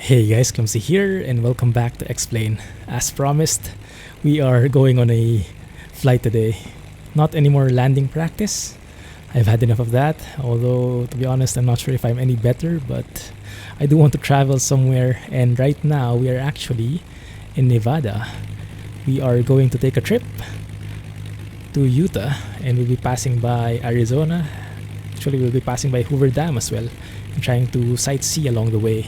Hey guys, Clumsy here, and welcome back to Explain. As promised, we are going on a flight today. Not any more landing practice. I've had enough of that, although to be honest, I'm not sure if I'm any better, but I do want to travel somewhere, and right now we are actually in Nevada. We are going to take a trip to Utah, and we'll be passing by Arizona. Actually, we'll be passing by Hoover Dam as well, and trying to sightsee along the way.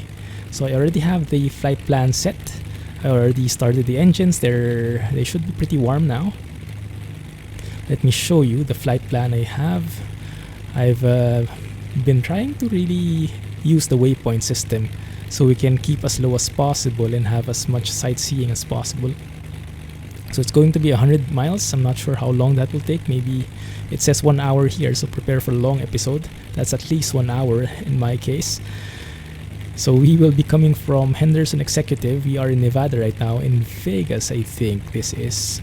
So I already have the flight plan set. I already started the engines. They should be pretty warm now. Let me show you the flight plan I have. I've been trying to really use the waypoint system so we can keep as low as possible and have as much sightseeing as possible. So it's going to be 100 miles. I'm not sure how long that will take. Maybe it says 1 hour here, so prepare for a long episode. That's at least 1 hour in my case. So we will be coming from Henderson Executive. We are in Nevada right now, in Vegas I think this is.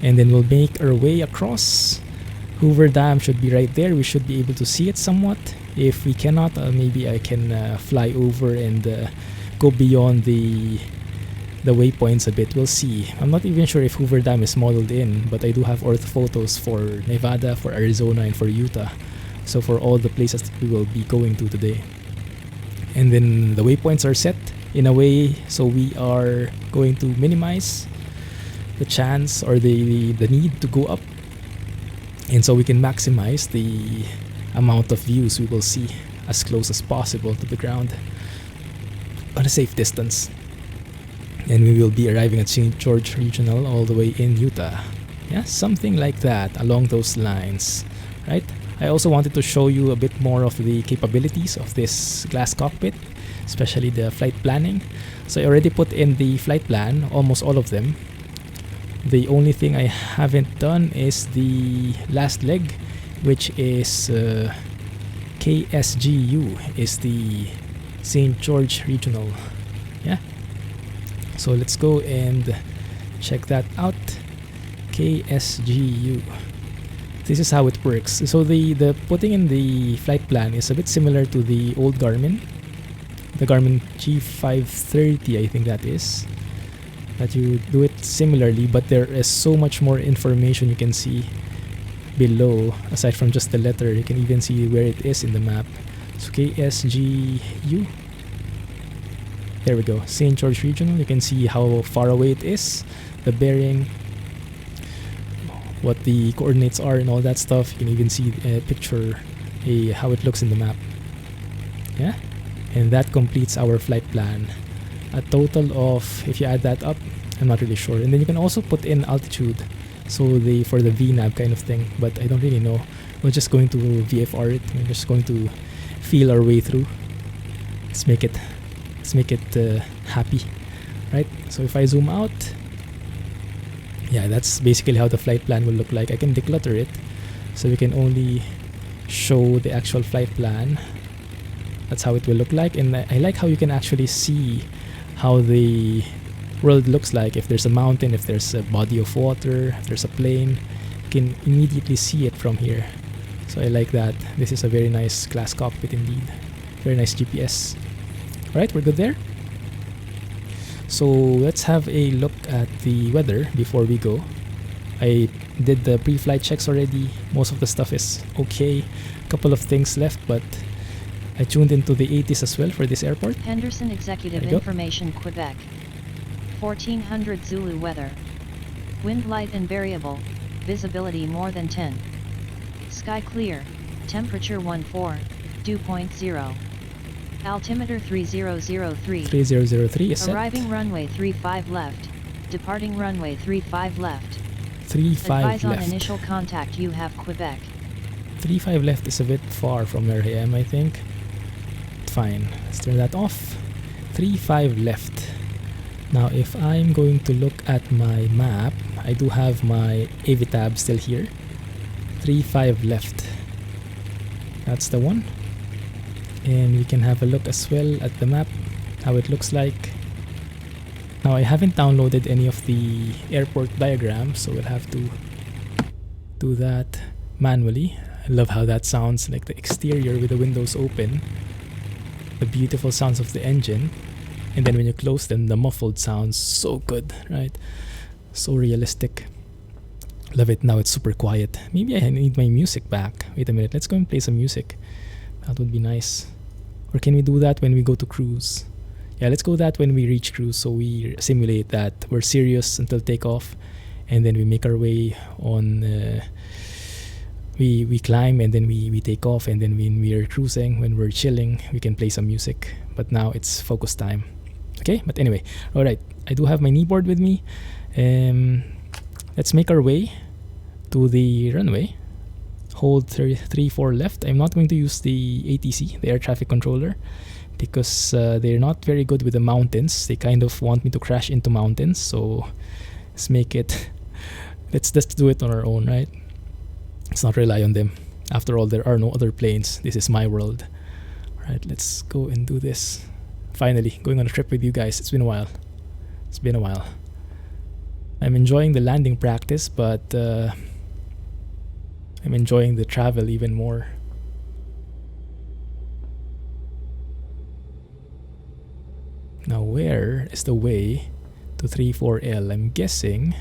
And then we'll make our way across. Hoover Dam should be right there. We should be able to see it somewhat. If we cannot, maybe I can fly over and go beyond the waypoints a bit. We'll see. I'm not even sure if Hoover Dam is modeled in, but I do have orthophotos for Nevada, for Arizona, and for Utah. So for all the places that we will be going to today. And then the waypoints are set in a way so we are going to minimize the chance or the need to go up, and so we can maximize the amount of views we will see as close as possible to the ground on a safe distance. And we will be arriving at St. George Regional all the way in Utah. Yeah, something like that, along those lines, right? I also wanted to show you a bit more of the capabilities of this glass cockpit, especially the flight planning. So I already put in the flight plan, almost all of them. The only thing I haven't done is the last leg, which is KSGU, is the St. George Regional. Yeah. So let's go and check that out. KSGU. This is how it works. So the putting in the flight plan is a bit similar to the old Garmin. The Garmin G530, I think that is. That you do it similarly, but there is so much more information you can see below. Aside from just the letter, you can even see where it is in the map. So KSGU. There we go. St. George Regional. You can see how far away it is, the bearing, what the coordinates are and all that stuff. You can even see a picture, how it looks in the map. Yeah, and that completes our flight plan. A total of, if you add that up, I'm not really sure. And then you can also put in altitude, so for the VNAV kind of thing, but I don't really know. We're just going to VFR it. We're just going to feel our way through. Let's make it happy, right? So if I zoom out, yeah, that's basically how the flight plan will look like. I can declutter it so we can only show the actual flight plan. That's how it will look like. And I like how you can actually see how the world looks like. If there's a mountain, if there's a body of water, if there's a plane, you can immediately see it from here. So I like that. This is a very nice glass cockpit indeed. Very nice GPS. Alright, we're good there. So let's have a look at the weather before we go. I did the pre-flight checks already. Most of the stuff is okay. A couple of things left, but I tuned into the 80s as well for this airport. Henderson Executive Information, Quebec. 1400 Zulu weather. Wind light and variable. Visibility more than 10. Sky clear. Temperature 14. Dew point 0. Altimeter 3003. 3003 is set. Arriving runway 35 left. Departing runway 35 left. 35 Advise left. on initial contact, you have Quebec. 35 left is a bit far from where I am, I think. Fine, let's turn that off. 35 left. Now if I'm going to look at my map, I do have my AVTAB still here. 35 left. That's the one. And we can have a look as well at the map, how it looks like. Now I haven't downloaded any of the airport diagrams, so we'll have to do that manually. I love how that sounds, like the exterior with the windows open. the beautiful sounds of the engine, and then when you close them, the muffled sounds, so good, right? So realistic. Love it. Now it's super quiet. Maybe I need my music back. Wait a minute, let's go and play some music. That would be nice. Or can we do that when we go to cruise? Yeah, let's go that when we reach cruise, so we simulate that we're serious until takeoff, and then we make our way on, we climb, and then we take off, and then when we are cruising, when we're chilling, we can play some music. But now it's focus time. Okay, but anyway, alright, I do have my kneeboard with me. Let's make our way to the runway. Hold 3-4 left. I'm not going to use the ATC, the air traffic controller, because they're not very good with the mountains. They kind of want me to crash into mountains, so let's make it, let's just do it on our own, right? Let's not rely on them. After all, there are no other planes. This is my world. Alright, let's go and do this. Finally, going on a trip with you guys. It's been a while. It's been a while. I'm enjoying the landing practice, but I'm enjoying the travel even more. Now, where is the way to 34L? I'm guessing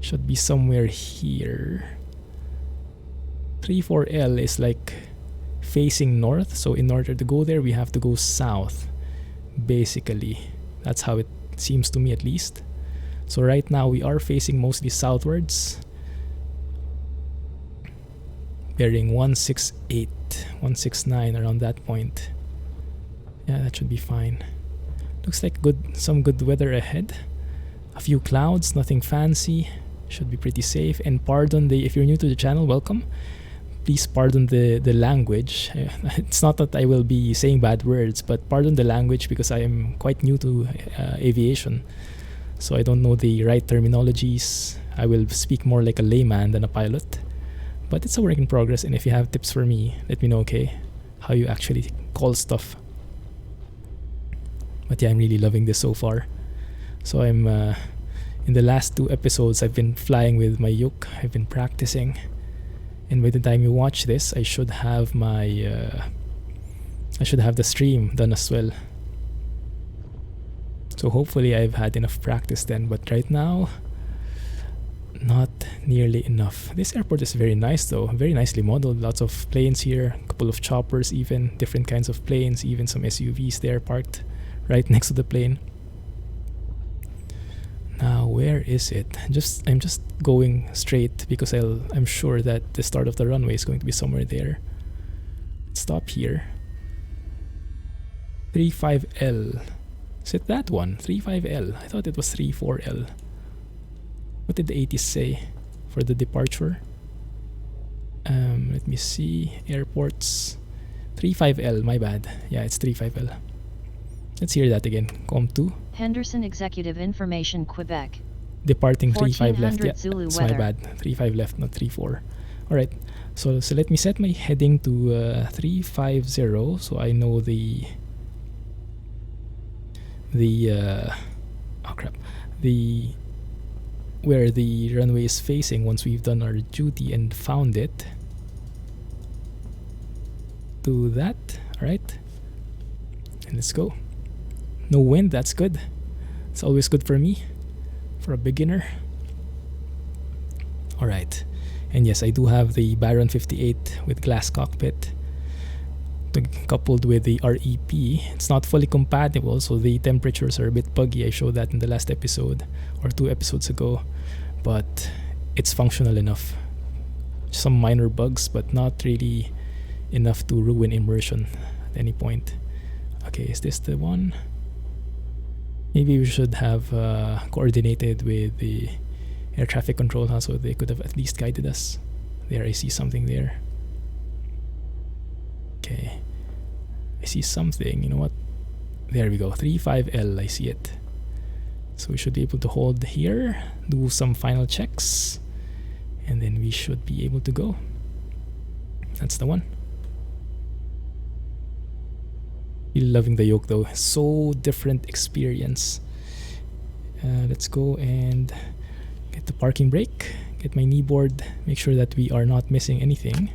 should be somewhere here. 34L is like facing north, so in order to go there, we have to go south. Basically, that's how it seems to me, at least. So right now we are facing mostly southwards, bearing 168, 169, around that point. Yeah, that should be fine. Looks like some good weather ahead. A few clouds, nothing fancy. Should be pretty safe. And pardon if you're new to the channel, welcome. Please pardon the language. It's not that I will be saying bad words, but pardon the language because I am quite new to aviation. So I don't know the right terminologies. I will speak more like a layman than a pilot. But it's a work in progress, and if you have tips for me, let me know, okay? How you actually call stuff. But yeah, I'm really loving this so far. So I'm, in the last 2 episodes, I've been flying with my Yuke. I've been practicing. And by the time you watch this, I should have my, I should have the stream done as well. So hopefully I've had enough practice then, but right now, not nearly enough. This airport is very nice though, very nicely modeled. Lots of planes here, a couple of choppers even, different kinds of planes, even some SUVs there parked right next to the plane. Now, where is it? I'm just going straight because I'm sure that the start of the runway is going to be somewhere there. Stop here. 35L. Is it that one? 35L. I thought it was 34L. What did the 80s say for the departure? Let me see. Airports. 35L, my bad. Yeah, it's 35L. Let's hear that again. COM2. Henderson Executive Information, Quebec. Departing 35 left. Yeah, Zulu it's weather. my bad. 35 left, not 34. Alright. So let me set my heading to 350 so I know the oh crap. Where the runway is facing once we've done our duty and found it. Do that. Alright. And let's go. No wind, that's good. It's always good for me, for a beginner. Alright. And yes, I do have the Baron 58 with glass cockpit coupled with the REP. It's not fully compatible, so the temperatures are a bit buggy. I showed that in the last episode or 2 episodes ago, but it's functional enough. Some minor bugs, but not really enough to ruin immersion at any point. Okay, is this the one? Maybe we should have coordinated with the air traffic control, so they could have at least guided us. There, I see something there. Okay, I see something. You know what? There we go. 35L, I see it. So we should be able to hold here, do some final checks, and then we should be able to go. That's the one. Really loving the Yuke though. So different experience. Let's go and get the parking brake, get my kneeboard, make sure that we are not missing anything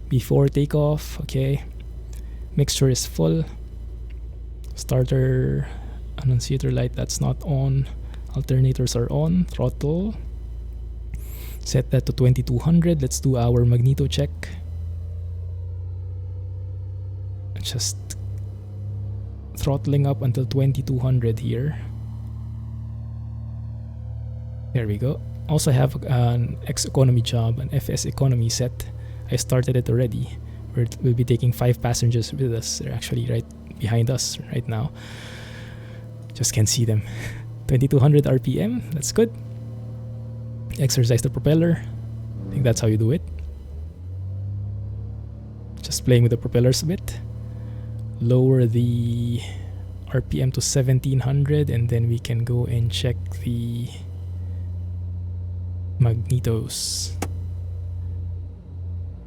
before takeoff. Okay, mixture is full. Starter annunciator light, that's not on. Alternators are on. Throttle, set that to 2200. Let's do our magneto check. Just throttling up until 2200 here. There we go. Also have an X economy job, an FS economy set. I started it already. We'll be taking 5 passengers with us. They're actually right behind us right now. Just can't see them. 2200 RPM, that's good. Exercise the propeller. I think that's how you do it. Just playing with the propellers a bit. Lower the RPM to 1700 and then we can go and check the magnetos.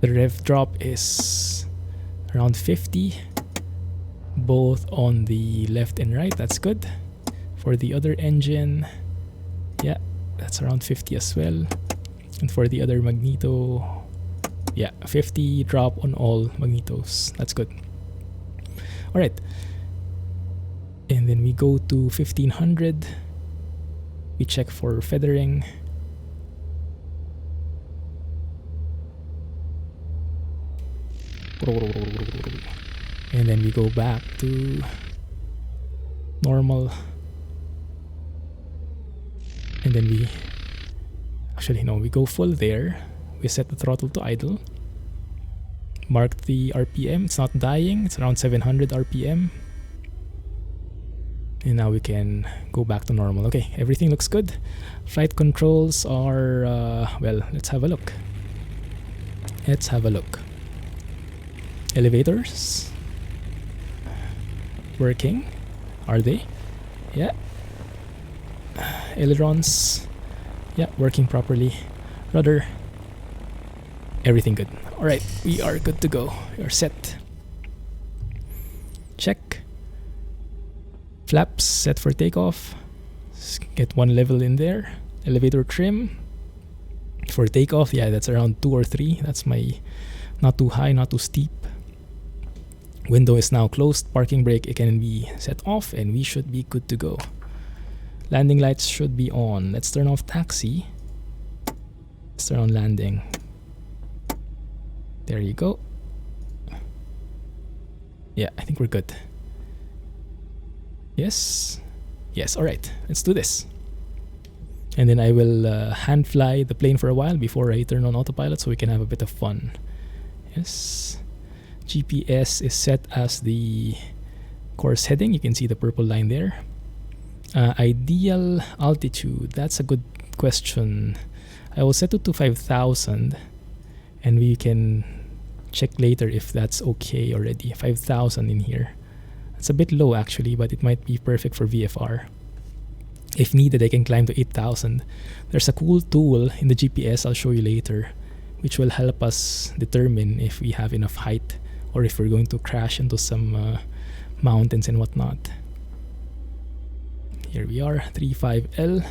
The rev drop is around 50, both on the left and right. That's good. For the other engine, yeah, that's around 50 as well. And for the other magneto, yeah, 50 drop on all magnetos. That's good. All right. And then we go to 1500. We check for feathering. And then we go back to normal. And then we we go full there. We set the throttle to idle. Mark the RPM. It's not dying. It's around 700 RPM. And now we can go back to normal. Okay, everything looks good. Flight controls are, well, let's have a look. Let's have a look. Elevators. Working. Are they? Yeah. Ailerons. Yeah, working properly. Rudder. Everything good. Alright, we are good to go. We are set. Check. Flaps set for takeoff. Let's get one level in there. Elevator trim. For takeoff, yeah, that's around 2 or 3. That's my not too high, not too steep. Window is now closed. Parking brake, it can be set off and we should be good to go. Landing lights should be on. Let's turn off taxi. Let's turn on landing. There you go. Yeah, I think we're good. Yes. Yes, alright. Let's do this. And then I will hand fly the plane for a while before I turn on autopilot so we can have a bit of fun. Yes. GPS is set as the course heading. You can see the purple line there. Ideal altitude. That's a good question. I will set it to 5,000 and we can check later if that's okay already. 5,000 in here. It's a bit low actually, but it might be perfect for VFR. If needed, I can climb to 8,000. There's a cool tool in the GPS I'll show you later, which will help us determine if we have enough height or if we're going to crash into some mountains and whatnot. Here we are, 35L.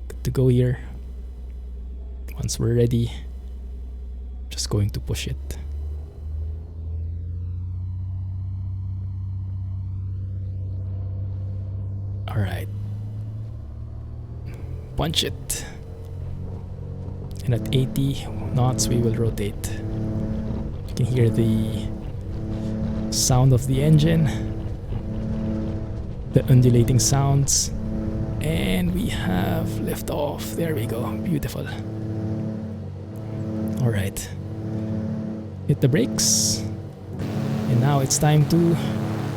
Good to go here. Once we're ready, just going to push it. Alright. Punch it. And at 80 knots we will rotate. You can hear the sound of the engine, the undulating sounds, and we have liftoff. There we go. Beautiful. Alright. Hit the brakes. And now it's time to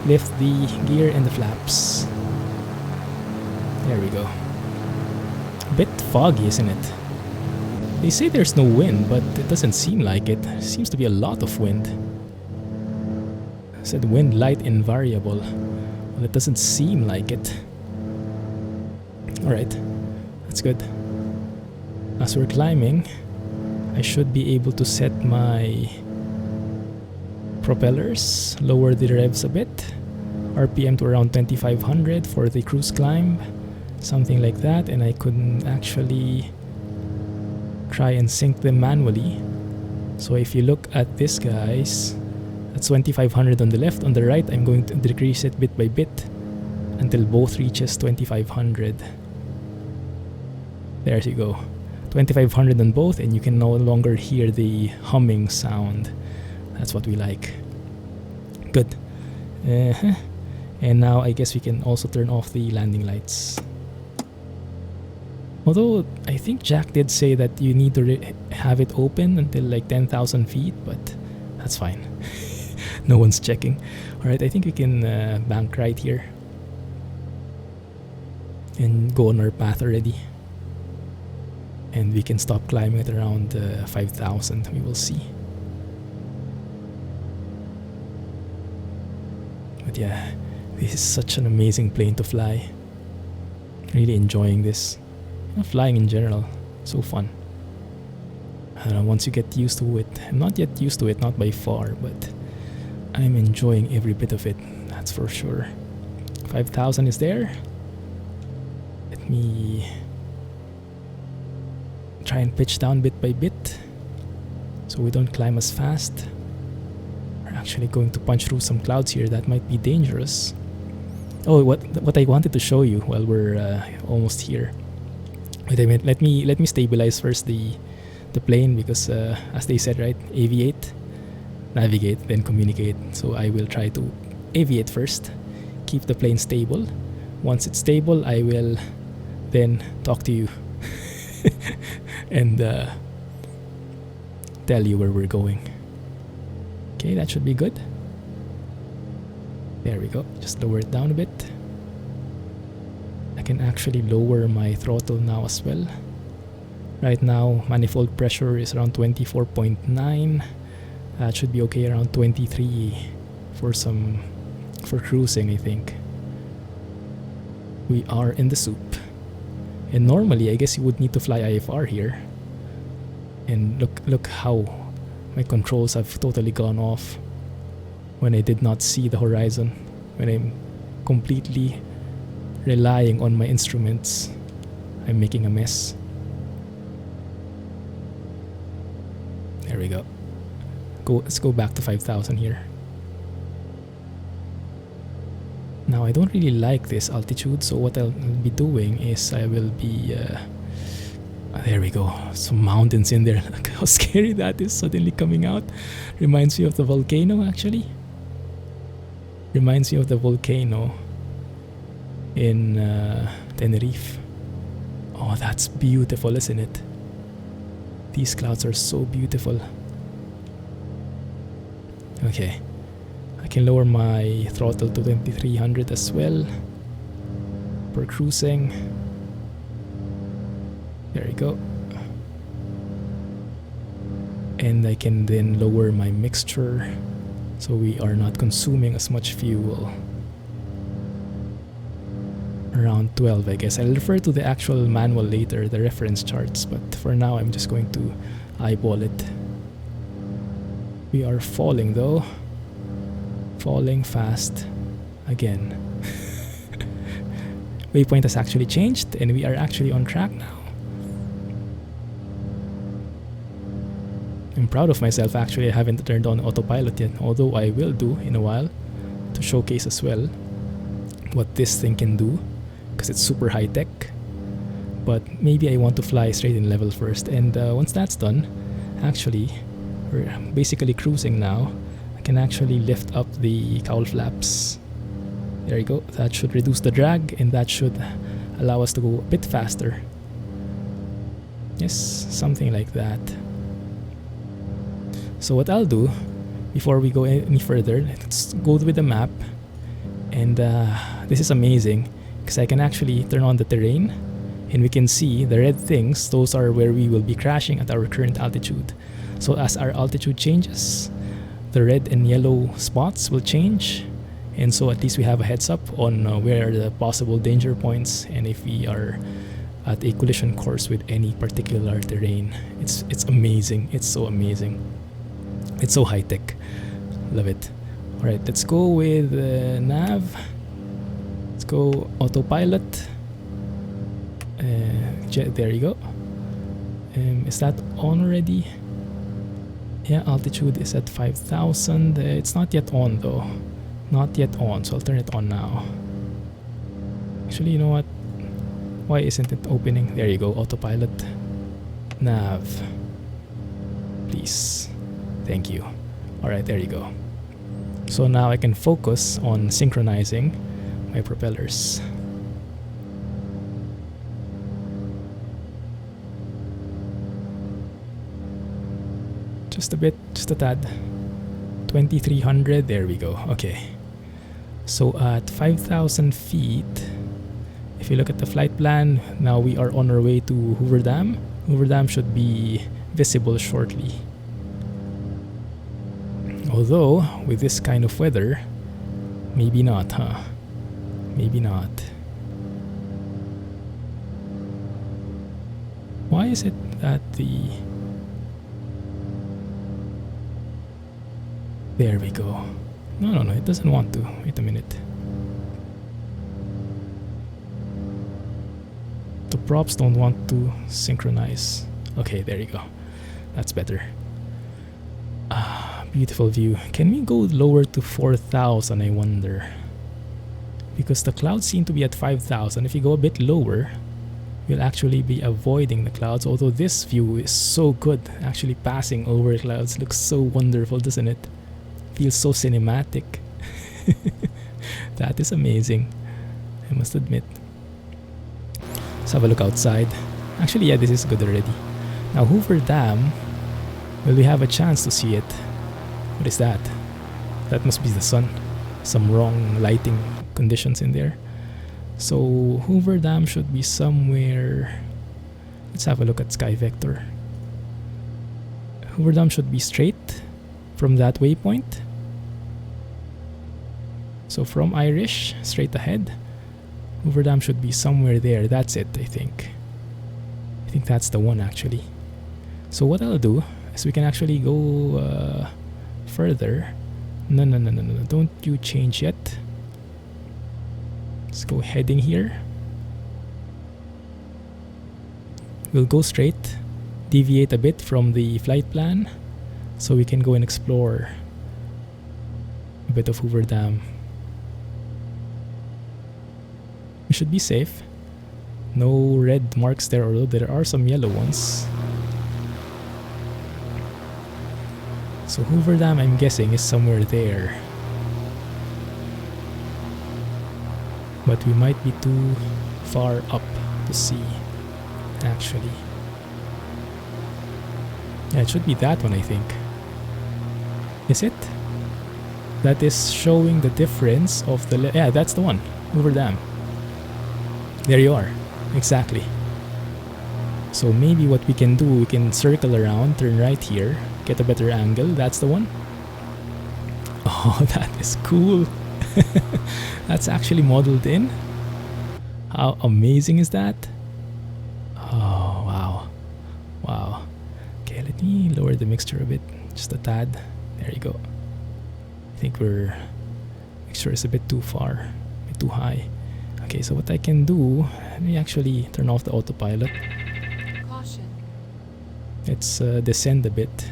lift the gear and the flaps. There we go. A bit foggy, isn't it? They say there's no wind, but it doesn't seem like it. There seems to be a lot of wind. I said wind light and variable. Well, it doesn't seem like it. Alright, that's good. As we're climbing, I should be able to set my propellers, lower the revs a bit, RPM to around 2500 for the cruise climb, something like that, and I couldn't actually try and sync them manually. So if you look at this, guys, That's 2500 on the left. On the right, I'm going to decrease it bit by bit until both reaches 2500. There you go. 2500 on both, and you can no longer hear the humming sound. That's what we like. Good. And now I guess we can also turn off the landing lights. Although I think Jack did say that you need to have it open until like 10,000 feet, but that's fine. No one's checking. Alright, I think we can bank right here and go on our path already. And we can stop climbing at around 5,000. We will see. But yeah, this is such an amazing plane to fly. Really enjoying this. Flying in general, so fun. I don't know, once you get used to it, I'm not yet used to it, not by far, but I'm enjoying every bit of it, that's for sure. 5,000 is there. Let me try and pitch down bit by bit so we don't climb as fast. We're actually going to punch through some clouds here. That might be dangerous. Oh, what I wanted to show you while we're almost here. Wait a minute, let me stabilize first the plane, because as they said, right, aviate, navigate, then communicate. So I will try to aviate first, keep the plane stable. Once it's stable, I will then talk to you and tell you where we're going. Okay, that should be good. There we go. Just lower it down a bit. I can actually lower my throttle now as well. Right now, manifold pressure is around 24.9. That should be okay, around 23 for cruising, I think. We are in the soup. And normally, I guess you would need to fly IFR here. And look how my controls have totally gone off when I did not see the horizon, when I'm completely relying on my instruments. I'm making a mess. There we go. Let's go back to 5,000 here. Now I don't really like this altitude, so what I'll be doing is I will be there we go, some mountains in there. Look how scary that is suddenly coming out. Reminds me of the volcano, actually. Reminds me of the volcano in Tenerife. Oh, that's beautiful, isn't it? These clouds are so beautiful. Okay, I can lower my throttle to 2300 as well for cruising. There you go. And I can then lower my mixture so we are not consuming as much fuel. Around 12, I guess. I'll refer to the actual manual later, the reference charts, but for now I'm just going to eyeball it. We are falling though. Falling fast again. Waypoint has actually changed and we are actually on track now. I'm proud of myself, actually. I haven't turned on autopilot yet, although I will do in a while to showcase as well what this thing can do, because it's super high tech. But maybe I want to fly straight in level first, and once that's done, actually we're basically cruising now. I can actually lift up the cowl flaps. There you go. That should reduce the drag and that should allow us to go a bit faster. Yes, something like that. So what I'll do before we go any further, let's go with the map. And this is amazing because I can actually turn on the terrain and we can see the red things. Those are where we will be crashing at our current altitude. So as our altitude changes, the red and yellow spots will change, and so at least we have a heads up on where are the possible danger points and if we are at a collision course with any particular terrain. It's amazing. It's so amazing. It's so high tech. Love it. All right, let's go with nav. Let's go autopilot. There you go. Is that on already? Yeah, altitude is at 5,000. It's not yet on though. Not yet on, so I'll turn it on now. Actually, you know what? Why isn't it opening? There you go, autopilot. Nav. Please. Thank you. Alright, there you go. So now I can focus on synchronizing my propellers. Just a bit, just a tad. 2300, there we go. Okay. So at 5,000 feet, if you look at the flight plan, now we are on our way to Hoover Dam. Hoover Dam should be visible shortly. Although, with this kind of weather, maybe not, huh? Maybe not. Why is it that the... There we go. No, it doesn't want to. Wait a minute. The props don't want to synchronize. Okay, there you go. That's better. Beautiful view. Can we go lower to 4,000, I wonder? Because the clouds seem to be at 5,000. If you go a bit lower, you'll actually be avoiding the clouds. Although this view is so good. Actually passing over clouds looks so wonderful, doesn't it? Feels so cinematic. That is amazing, I must admit. Let's have a look outside. Actually, yeah, this is good already. Now, Hoover Dam, will we have a chance to see it? What is that? That must be the sun. Some wrong lighting conditions in there. So, Hoover Dam should be somewhere... Let's have a look at Sky Vector. Hoover Dam should be straight from that waypoint. So from Irish, straight ahead, Hoover Dam should be somewhere there. That's it, I think. I think that's the one, actually. So what I'll do is we can actually go further. No, don't you change yet. Let's go heading here. We'll go straight, deviate a bit from the flight plan, so we can go and explore a bit of Hoover Dam. We should be safe. No red marks there, although there are some yellow ones. So Hoover Dam, I'm guessing, is somewhere there. But we might be too far up to see, actually. Yeah, it should be that one, I think. Is it? That is showing the difference of the... yeah, that's the one. Hoover Dam. There you are. Exactly. So maybe what we can do, we can circle around, turn right here, get a better angle. That's the one. Oh, that is cool. That's actually modeled in. How amazing is that? Oh, wow. Wow. Okay, let me lower the mixture a bit. Just a tad. There you go. I think mixture is a bit too far, a bit too high. Okay, so what I can do, let me actually turn off the autopilot. Caution. Let's descend a bit.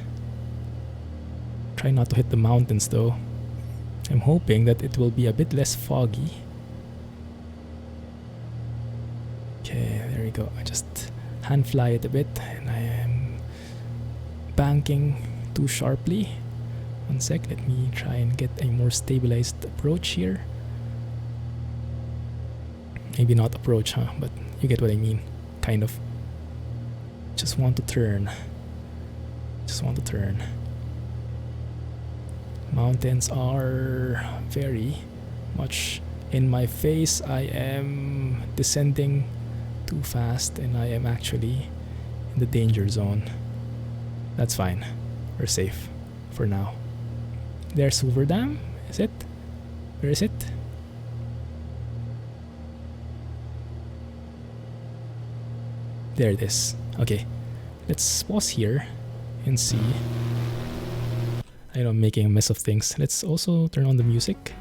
Try not to hit the mountains though. I'm hoping that it will be a bit less foggy. Okay, there we go. I just hand fly it a bit and I am banking too sharply. One sec, let me try and get a more stabilized approach here. Maybe not approach, huh? But you get what I mean. Kind of. Just want to turn. Just want to turn. Mountains are very much in my face. I am descending too fast and I am actually in the danger zone. That's fine. We're safe for now. There's Hoover Dam. Is it? Where is it? There it is. Okay. Let's pause here and see. I know I'm making a mess of things. Let's also turn on the music.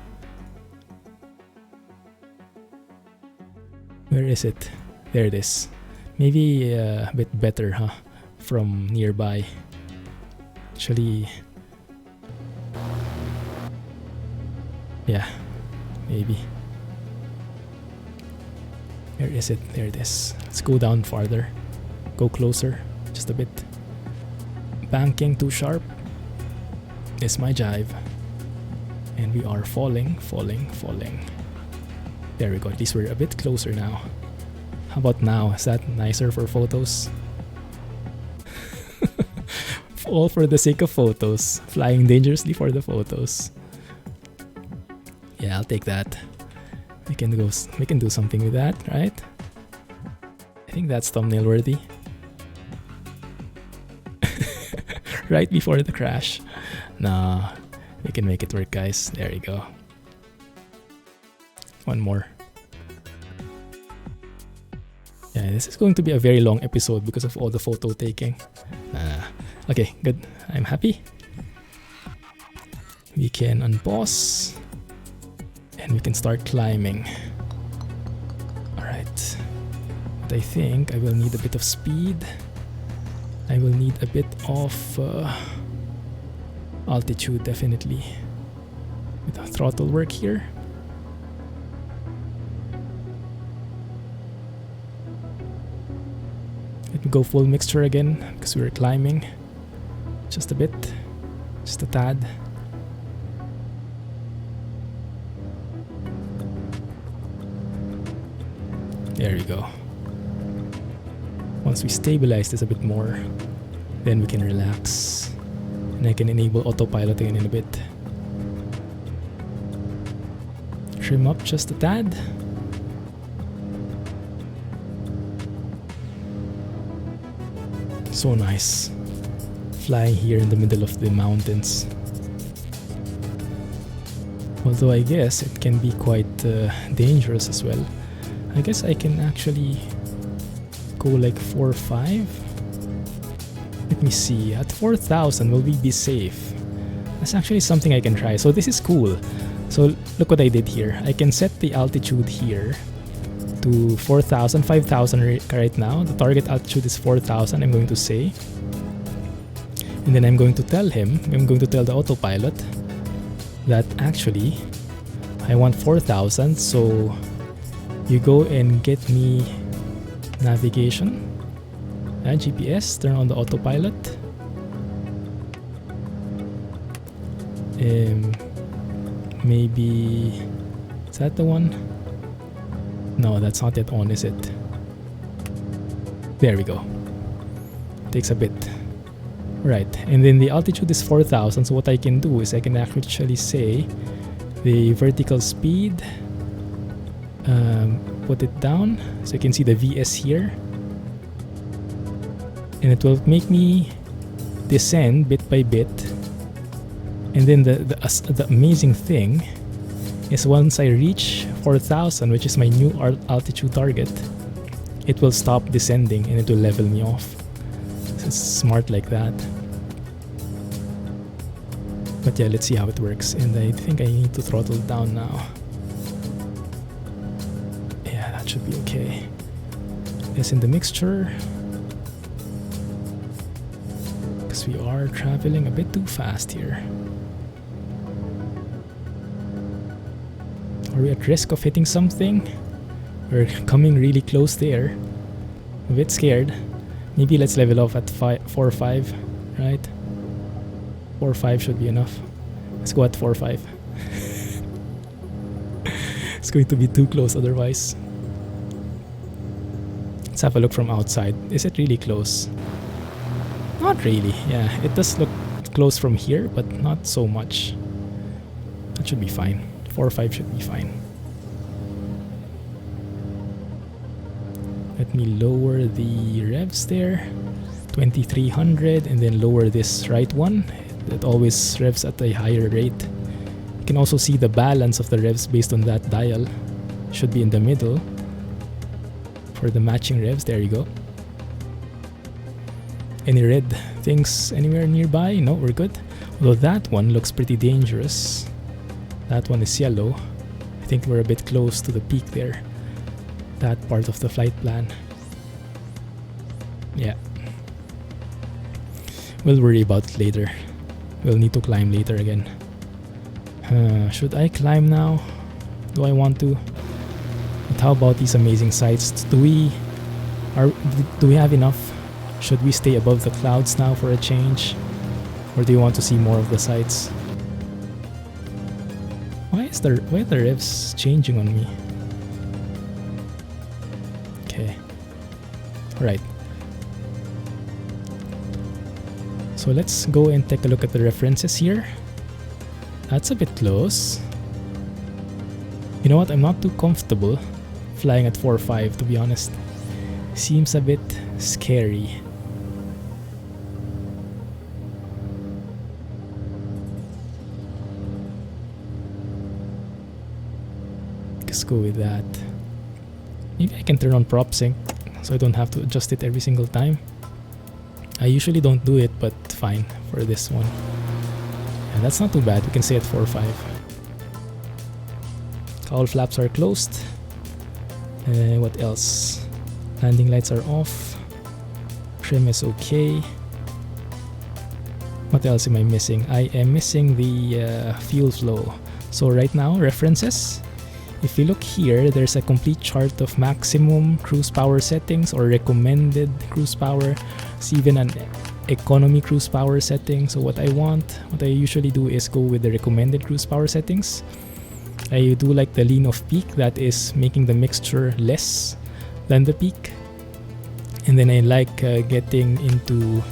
Where is it? There it is. Maybe a bit better, huh? From nearby. Actually, yeah, maybe. Where is it? There it is. Let's go down farther. Go closer, just a bit. Banking too sharp is my jive. And we are falling. There we go. At least we're a bit closer now. How about now? Is that nicer for photos? All for the sake of photos. Flying dangerously for the photos. Yeah, I'll take that. We can do something with that, right? I think that's thumbnail worthy. Right before the crash. Nah, we can make it work, guys. There you go. One more. Yeah, this is going to be a very long episode because of all the photo taking. Okay, good. I'm happy. We can unpause. And we can start climbing. Alright. But I think I will need a bit of speed. I will need a bit of altitude, definitely. With the throttle work here. Let me go full mixture again because we were climbing. Just a bit. Just a tad. There we go. Once we stabilize this a bit more, then we can relax. And I can enable autopilot again in a bit. Trim up just a tad. So nice. Flying here in the middle of the mountains. Although I guess it can be quite dangerous as well. I guess I can actually go like 4 or 5. Let me see. At 4,000, will we be safe? That's actually something I can try. So this is cool. So look what I did here. I can set the altitude here to 4,000, 5,000 right now. The target altitude is 4,000, I'm going to say. And then I'm going to tell the autopilot that actually I want 4,000. So you go and get me navigation. GPS, turn on the autopilot. Maybe, is that the one? No, that's not yet on, is it? There we go. Takes a bit. Right, and then the altitude is 4,000, so what I can do is I can actually say the vertical speed, put it down so you can see the VS here, and it will make me descend bit by bit. And then the amazing thing is once I reach 4,000, which is my new altitude target, it will stop descending and it will level me off. It's smart like that. But yeah, let's see how it works. And I think I need to throttle down now. Yeah, that should be okay. It's in the mixture. Because we are traveling a bit too fast here. Are we at risk of hitting something? We're coming really close there. A bit scared. Maybe let's level off at 4 or 5, right? 4 or 5 should be enough. Let's go at 4 or 5. It's going to be too close otherwise. Let's have a look from outside. Is it really close? Not really. Yeah, it does look close from here, but not so much. That should be fine. 4 or 5 should be fine. Let me lower the revs there. 2300, and then lower this right one. It always revs at a higher rate. You can also see the balance of the revs based on that dial. Should be in the middle for the matching revs. There you go. Any red things anywhere nearby? No, we're good. Although that one looks pretty dangerous. That one is yellow. I think we're a bit close to the peak there. That part of the flight plan. Yeah. We'll worry about it later. we'll need to climb later again. Should I climb now? Do I want to? But how about these amazing sights? Do we have enough? Should we stay above the clouds now for a change? Or do you want to see more of the sights? Why are the revs changing on me? Okay. Alright. So let's go and take a look at the references here. That's a bit close. You know what? I'm not too comfortable flying at 4.5, to be honest. Seems a bit scary. Let's go with that. Maybe I can turn on prop sync so I don't have to adjust it every single time. I usually don't do it, but fine for this one. And that's not too bad. We can stay at 4.5. Cowl flaps are closed. What else? Landing lights are off. Trim is okay. What else am I missing? I am missing the fuel flow. So right now, references. If you look here, there's a complete chart of maximum cruise power settings or recommended cruise power. It's even an economy cruise power setting. So what I usually do is go with the recommended cruise power settings. I do like the lean of peak, that is making the mixture less than the peak. And then I like getting into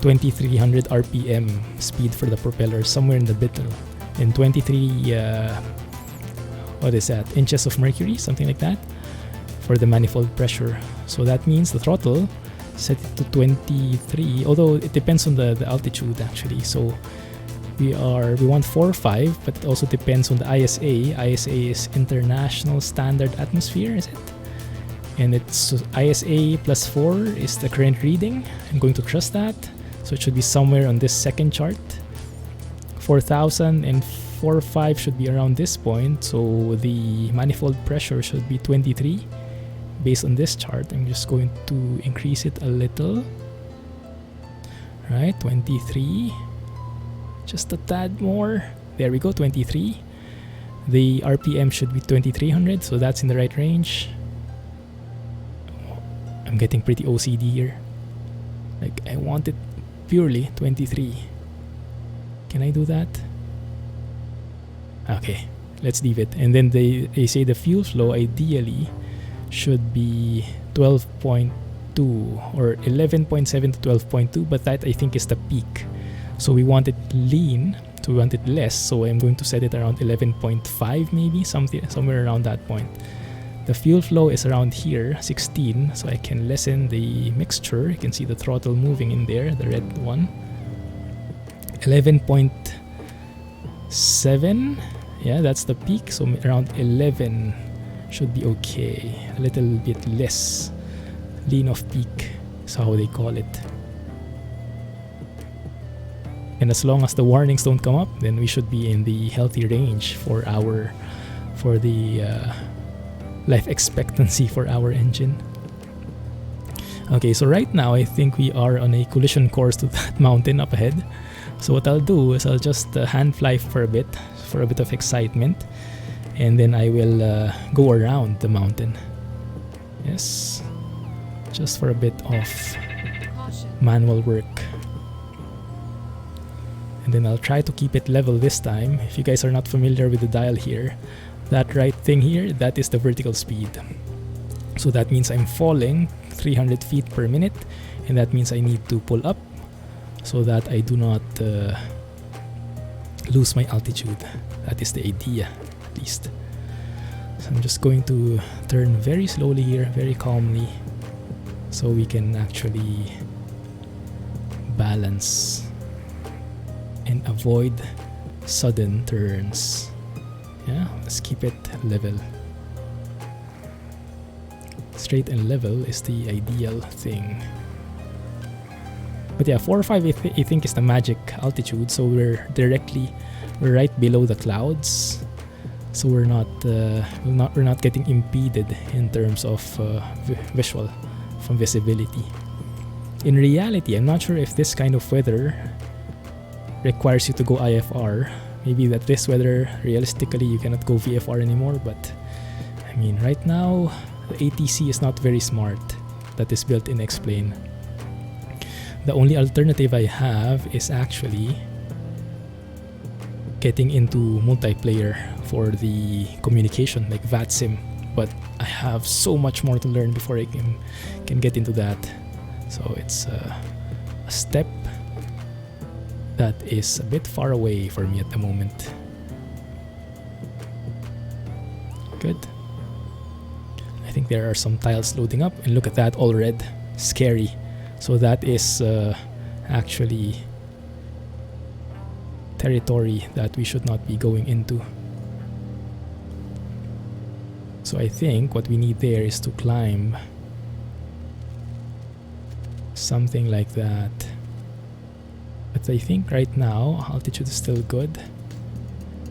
2300 RPM speed for the propeller, somewhere in the middle. In 23 what is that, inches of mercury, something like that, for the manifold pressure. So that means the throttle set it to 23, although it depends on the altitude actually. So we want 4.5, but it also depends on the ISA. ISA is International Standard Atmosphere, is it? And it's ISA plus 4 is the current reading. I'm going to trust that. So it should be somewhere on this second chart. 4,000 and 4.5 should be around this point. So the manifold pressure should be 23 based on this chart. I'm just going to increase it a little. Right, 23. Just a tad more. There we go, 23. The RPM should be 2300, so that's in the right range. I'm getting pretty OCD here. Like, I want it purely 23. Can I do that? Okay, let's leave it. And then they say the fuel flow ideally should be 12.2 or 11.7 to 12.2, but that I think is the peak. So we want it lean, so we want it less, so I'm going to set it around 11.5 maybe, somewhere around that point. The fuel flow is around here, 16, so I can lessen the mixture. You can see the throttle moving in there, the red one. 11.7, yeah, that's the peak, so around 11 should be okay. A little bit less lean of peak is how they call it. And as long as the warnings don't come up, then we should be in the healthy range for the life expectancy for our engine. Okay, so right now I think we are on a collision course to that mountain up ahead. So what I'll do is I'll just hand fly for a bit of excitement, and then I will go around the mountain. Yes, just for a bit of manual work. And then I'll try to keep it level this time. If you guys are not familiar with the dial here, that right thing here, that is the vertical speed. So that means I'm falling 300 feet per minute, and that means I need to pull up so that I do not lose my altitude. That is the idea, at least. So I'm just going to turn very slowly here, very calmly, so we can actually balance and avoid sudden turns. Yeah, let's keep it level. Straight and level is the ideal thing. But yeah, 4 or 5 I think is the magic altitude, so we're right below the clouds. So we're not getting impeded in terms of visual from visibility. In reality, I'm not sure if this kind of weather requires you to go IFR. Maybe that this weather, realistically, you cannot go VFR anymore, but I mean, right now, the ATC is not very smart that is built in X-Plane. The only alternative I have is actually getting into multiplayer for the communication, like VATSIM, but I have so much more to learn before I can get into that. So it's a step that is a bit far away for me at the moment. Good. I think there are some tiles loading up, and look at that, all red. Scary. So that is actually territory that we should not be going into. So I think what we need there is to climb something like that. But I think right now altitude is still good.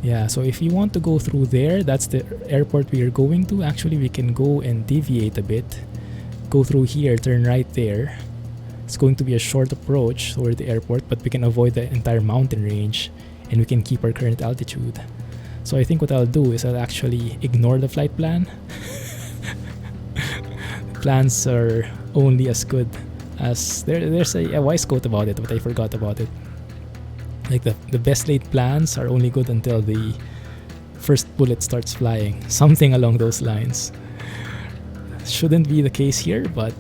Yeah, so if you want to go through there, that's the airport we are going to. Actually, we can go and deviate a bit. Go through here, turn right there. It's going to be a short approach toward the airport, but we can avoid the entire mountain range and we can keep our current altitude. So I think what I'll do is I'll actually ignore the flight plan. Plans are only as good as... There's a wise quote about it, but I forgot about it. Like the best laid plans are only good until the first bullet starts flying. Something along those lines. Shouldn't be the case here, but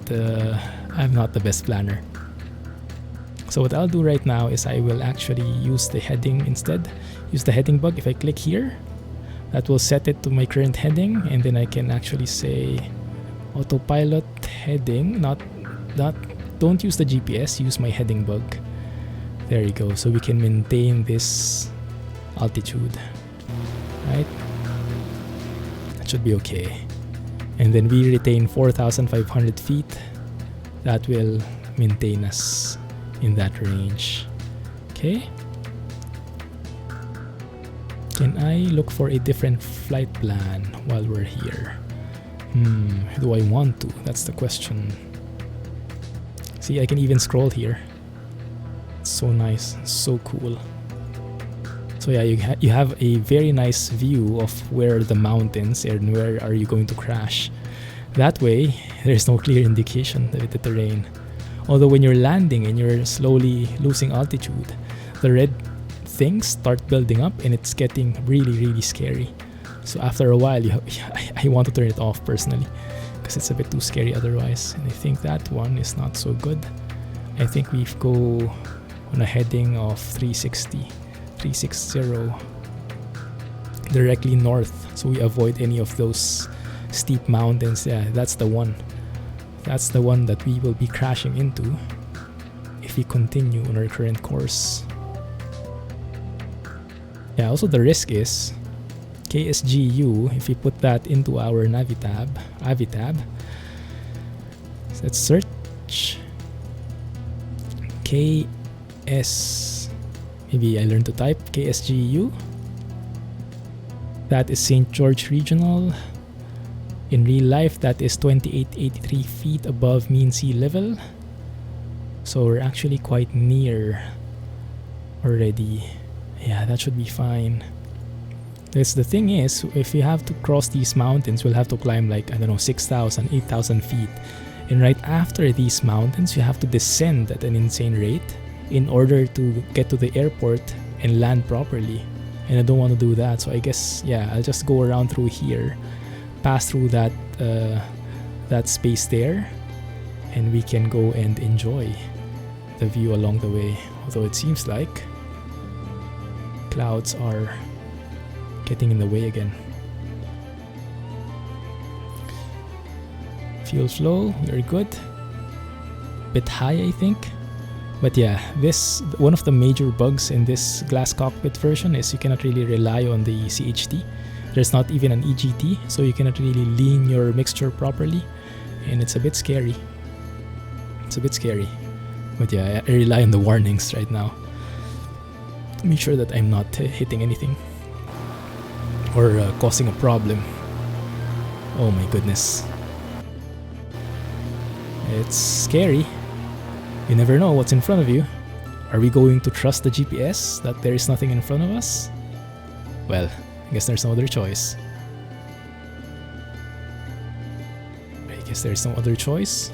I'm not the best planner. So what I'll do right now is I will actually use the heading instead. Use the heading bug. If I click here, that will set it to my current heading, and then I can actually say autopilot heading. Don't use the GPS, use my heading bug. There you go. So we can maintain this altitude, right? That should be okay. And then we retain 4,500 feet. That will maintain us in that range. Okay. Can I look for a different flight plan while we're here? Do I want to? That's the question. See, I can even scroll here. It's so nice, so cool. So yeah, you have a very nice view of where the mountains and where are you going to crash. That way, there's no clear indication of the terrain. Although when you're landing and you're slowly losing altitude, the red things start building up and it's getting really, really scary. So after a while, I want to turn it off personally because it's a bit too scary otherwise. And I think that one is not so good. I think we go on a heading of 360 directly north, so we avoid any of those steep mountains. Yeah, that's the one. That's the one that we will be crashing into if we continue on our current course. Yeah, also the risk is KSGU. If we put that into our Navitab, let's search KS. Maybe I learned to type KSGU. That is St. George Regional. In real life, that is 2883 feet above mean sea level. So we're actually quite near already. Yeah, that should be fine. Because the thing is, if we have to cross these mountains, we'll have to climb like, I don't know, 6,000, 8,000 feet. And right after these mountains, you have to descend at an insane rate in order to get to the airport and land properly. And I don't want to do that, so I guess, yeah, I'll just go around through here, pass through that that space there, and we can go and enjoy the view along the way. Although it seems like clouds are getting in the way again. Fuel flow, very good. Bit high, I think. But yeah, this one of the major bugs in this glass cockpit version is you cannot really rely on the CHT. There's not even an EGT, so you cannot really lean your mixture properly, and it's a bit scary. It's a bit scary. But yeah, I rely on the warnings right now to make sure that I'm not hitting anything or causing a problem. Oh my goodness. It's scary. You never know what's in front of you. Are we going to trust the GPS that there is nothing in front of us? Well, I guess there's no other choice. I guess there's no other choice.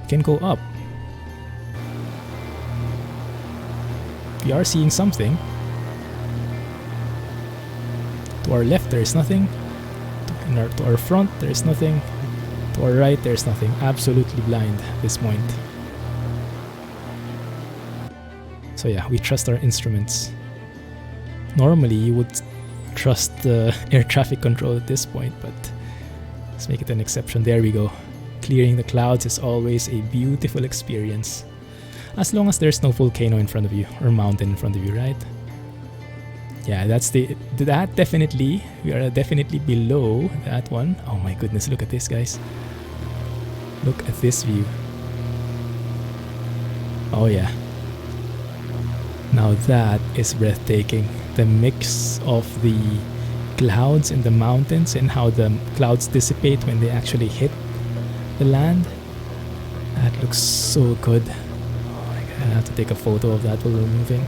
We can go up. We are seeing something. To our left, there is nothing. To our front, there is nothing. To our right, there is nothing. Absolutely blind at this point. So yeah, we trust our instruments. Normally, you would trust the air traffic control at this point, but let's make it an exception. There we go. Clearing the clouds is always a beautiful experience. As long as there's no volcano in front of you or mountain in front of you, right? Yeah, that definitely, we are definitely below that one. Oh my goodness, look at this, guys. Look at this view. Oh yeah. Now that is breathtaking. The mix of the clouds in the mountains and how the clouds dissipate when they actually hit the land. That looks so good. Oh my god, I have to take a photo of that while we're moving.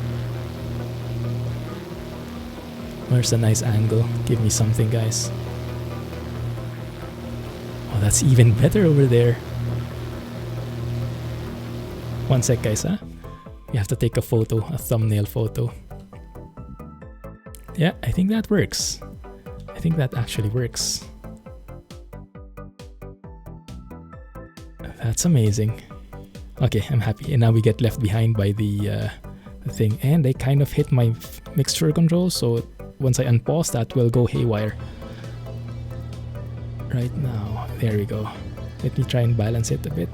Where's a nice angle? Give me something, guys. Oh, that's even better over there. One sec, guys, huh? We have to take a photo, a thumbnail photo. Yeah, I think that works. I think that actually works. That's amazing. Okay, I'm happy. And now we get left behind by the thing. And I kind of hit my mixture control, so once I unpause, that will go haywire. Right now, there we go. Let me try and balance it a bit.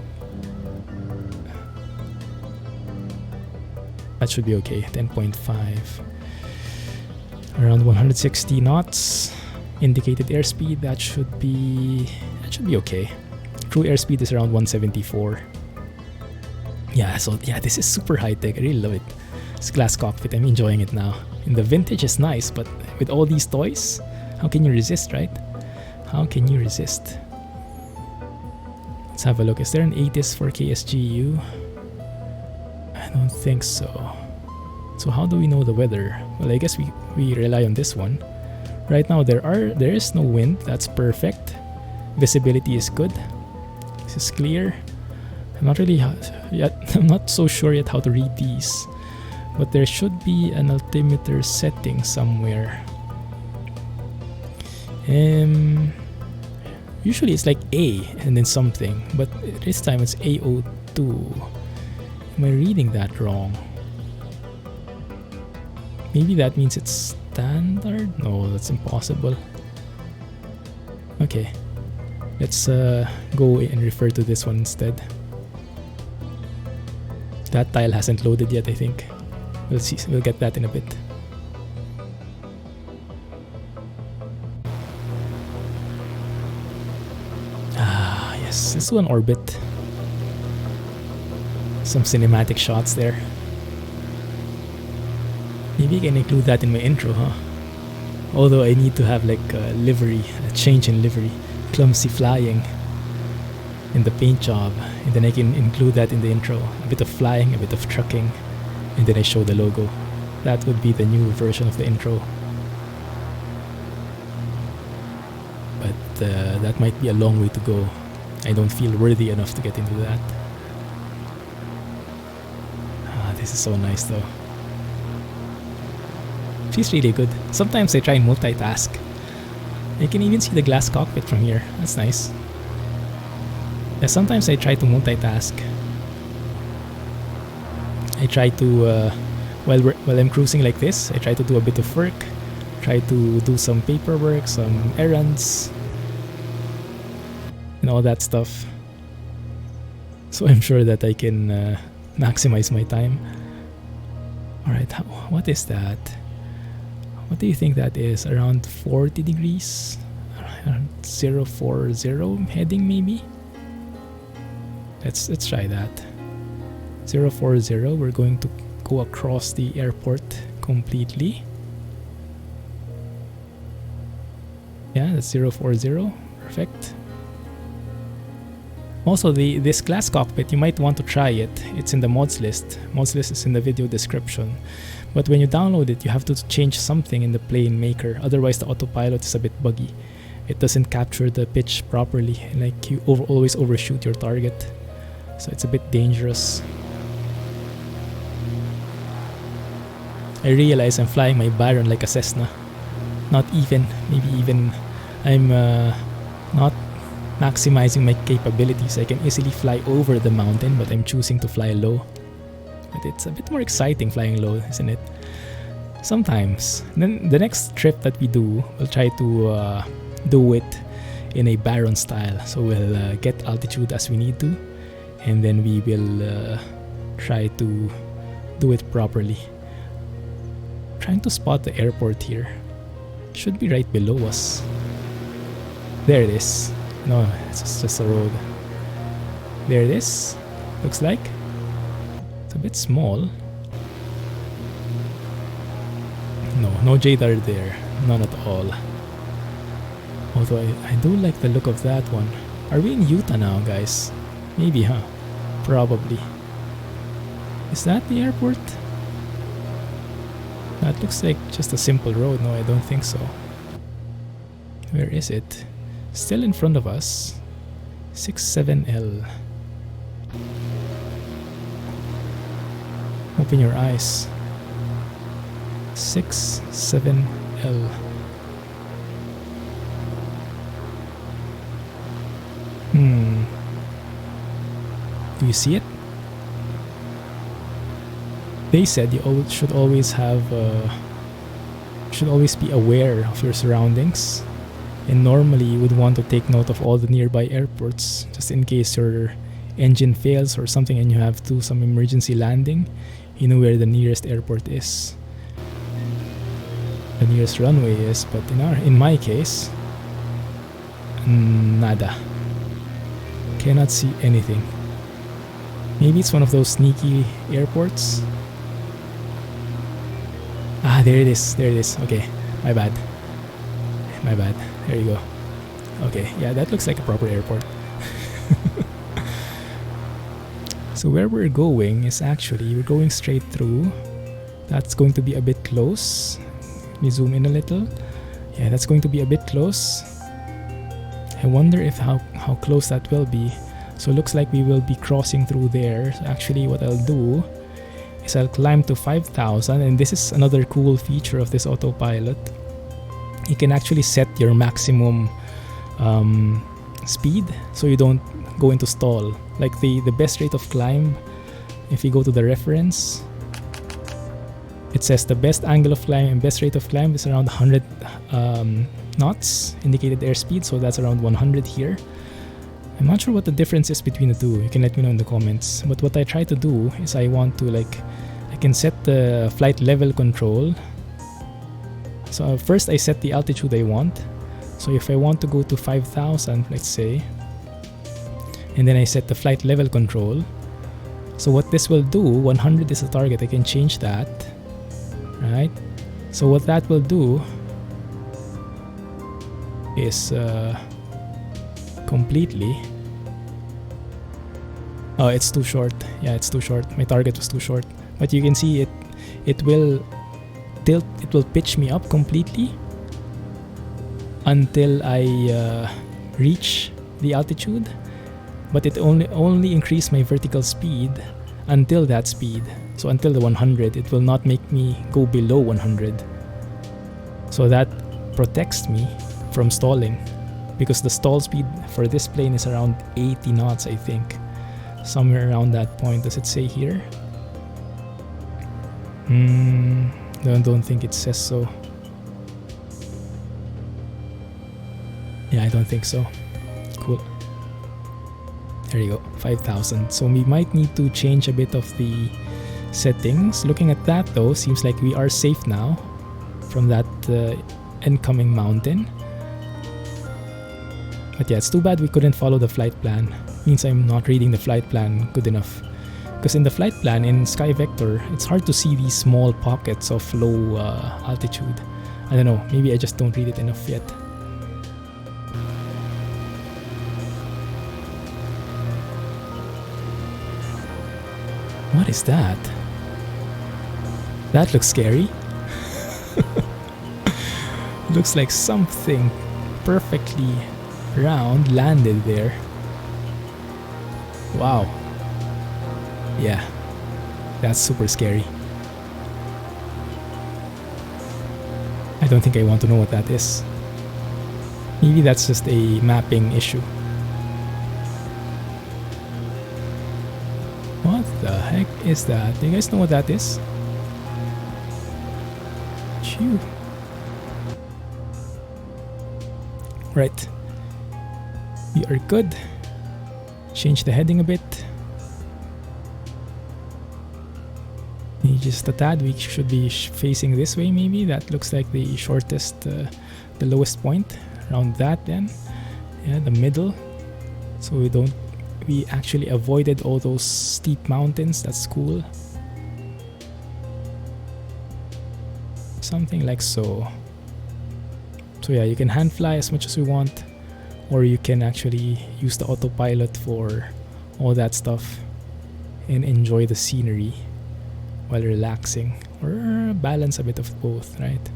That should be okay. 10.5. Around 160 knots. Indicated airspeed, that should be okay. True airspeed is around 174. Yeah, so yeah, this is super high tech. I really love it. This glass cockpit, I'm enjoying it now. And the vintage is nice, but with all these toys, how can you resist, right? How can you resist? Let's have a look. Is there an ATIS for KSGU? I don't think so. So how do we know the weather? Well, I guess we rely on this one. Right now there is no wind. That's perfect. Visibility is good. This is clear. I'm not so sure yet how to read these. But there should be an altimeter setting somewhere. Usually it's like A and then something, but this time it's AO2. Am I reading that wrong? Maybe that means it's standard? No, that's impossible. Okay, let's go and refer to this one instead. That tile hasn't loaded yet, I think. We'll see. We'll get that in a bit. Ah, yes. Let's do an orbit. Some cinematic shots there. Maybe I can include that in my intro, huh? Although I need to have like a livery, a change in livery. Clumsy flying in the paint job. And then I can include that in the intro. A bit of flying, a bit of trucking. And then I show the logo. That would be the new version of the intro. But that might be a long way to go. I don't feel worthy enough to get into that. Ah, this is so nice though. She's really good. Sometimes I try and multitask. I can even see the glass cockpit from here. That's nice. Yeah, sometimes I try to multitask. I try to, while I'm cruising like this, I try to do a bit of work, try to do some paperwork, some errands, and all that stuff. So I'm sure that I can maximize my time. Alright, what is that? What do you think that is? Around 40 degrees? Around 040 heading maybe? Let's try that. 040, we're going to go across the airport completely. Yeah, that's 040. Perfect. Also, this glass cockpit, you might want to try it. It's in the mods list. Mods list is in the video description. But when you download it, you have to change something in the plane maker. Otherwise, the autopilot is a bit buggy. It doesn't capture the pitch properly. Like, you always overshoot your target. So it's a bit dangerous. I realize I'm flying my Baron like a Cessna. Not even. Maybe even I'm not maximizing my capabilities. I can easily fly over the mountain, but I'm choosing to fly low. But it's a bit more exciting flying low, isn't it? Sometimes. Then the next trip that we do, we'll try to do it in a Baron style. So we'll get altitude as we need to, and then we will try to do it properly. Trying to spot the airport here. Should be right below us. There it is. No, it's just a road. There it is. Looks like. It's a bit small. No Jadar there. None at all. Although I do like the look of that one. Are we in Utah now, guys? Maybe, huh? Probably. Is that the airport? That looks like just a simple road. No, I don't think so. Where is it? Still in front of us. 67L. Open your eyes. 67L. Do you see it? They said you should always be aware of your surroundings, and normally you would want to take note of all the nearby airports just in case your engine fails or something and you have to do some emergency landing. You know where the nearest airport is, the nearest runway is. But in my case, nada. Cannot see anything. Maybe it's one of those sneaky airports. Ah, there it is. There it is. Okay, my bad. There you go. Okay, yeah, that looks like a proper airport. So where we're going is actually, we're going straight through. That's going to be a bit close. Let me zoom in a little. Yeah, that's going to be a bit close. I wonder if how close that will be. So it looks like we will be crossing through there. So actually what I'll do is I'll climb to 5,000, and this is another cool feature of this autopilot. You can actually set your maximum speed so you don't go into stall. Like the best rate of climb, if you go to the reference, it says the best angle of climb and best rate of climb is around 100 knots indicated airspeed, so that's around 100 here. I'm not sure what the difference is between the two. You can let me know in the comments. But what I try to do is I can set the flight level control. So first I set the altitude I want. So if I want to go to 5,000, let's say, and then I set the flight level control. So what this will do, 100 is the target. I can change that, right? So what that will do is completely. Oh, it's too short. Yeah, it's too short. My target was too short. But you can see it will tilt. It will pitch me up completely until I reach the altitude. But it only increase my vertical speed until that speed. So until the 100, it will not make me go below 100. So that protects me from stalling, because the stall speed for this plane is around 80 knots, I think. Somewhere around that point. Does it say here? Don't think it says so. Yeah, I don't think so. Cool. There you go, 5,000. So we might need to change a bit of the settings. Looking at that though, seems like we are safe now from that incoming mountain. But yeah, it's too bad we couldn't follow the flight plan. Means I'm not reading the flight plan good enough. Because in the flight plan in Sky Vector, it's hard to see these small pockets of low altitude. I don't know, maybe I just don't read it enough yet. What is that? That looks scary. Looks like something perfectly round landed there. Wow. Yeah, that's super scary. I don't think I want to know what that is. Maybe that's just a mapping issue. What the heck is that? Do you guys know what that is? Phew. Right. We are good. Change the heading a bit. Maybe just a tad. We should be facing this way maybe. That looks like the shortest, the lowest point. Around that then. Yeah, the middle. So we actually avoided all those steep mountains. That's cool. Something like so. So yeah, you can hand fly as much as we want, or you can actually use the autopilot for all that stuff and enjoy the scenery while relaxing, or balance a bit of both, right?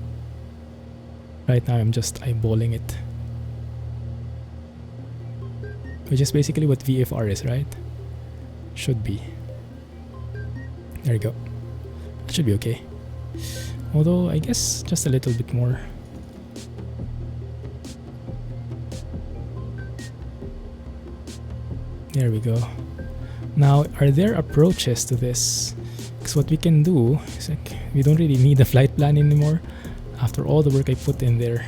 Right now I'm just eyeballing it, which is basically what VFR is, right? Should be. There you go. That should be okay. Although I guess just a little bit more. There we go. Now, are there approaches to this? Because what we can do is like, we don't really need a flight plan anymore. After all the work I put in there,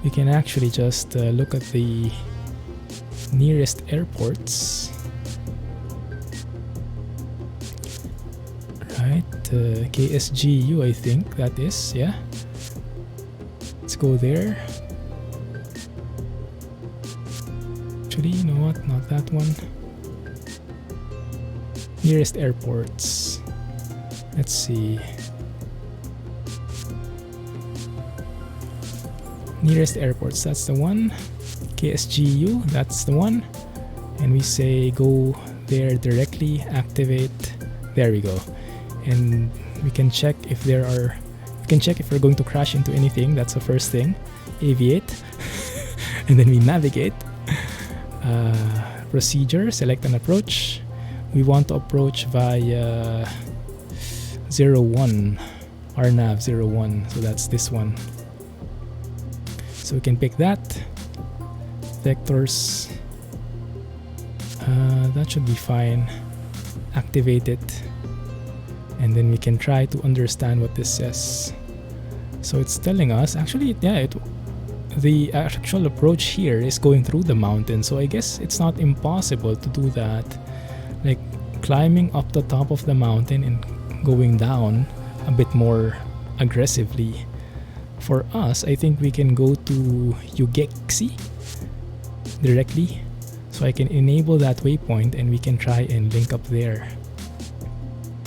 we can actually just look at the nearest airports. Right, KSGU, I think that is, yeah. Let's go there. Actually, you know what? Not that one. Nearest airports. Let's see. Nearest airports, that's the one. KSGU, that's the one. And we say go there directly, activate. There we go. And we can check if there are. We can check if we're going to crash into anything. That's the first thing. Aviate. And then we navigate. Procedure, select an approach. We want to approach via 01, RNAV 01, so that's this one. So we can pick that. Vectors, that should be fine. Activate it, and then we can try to understand what this says. So it's telling us, actually, yeah, the actual approach here is going through the mountain, so I guess it's not impossible to do that, like climbing up the top of the mountain and going down a bit more aggressively. For us, I think we can go to Ugexi directly, so I can enable that waypoint and we can try and link up there.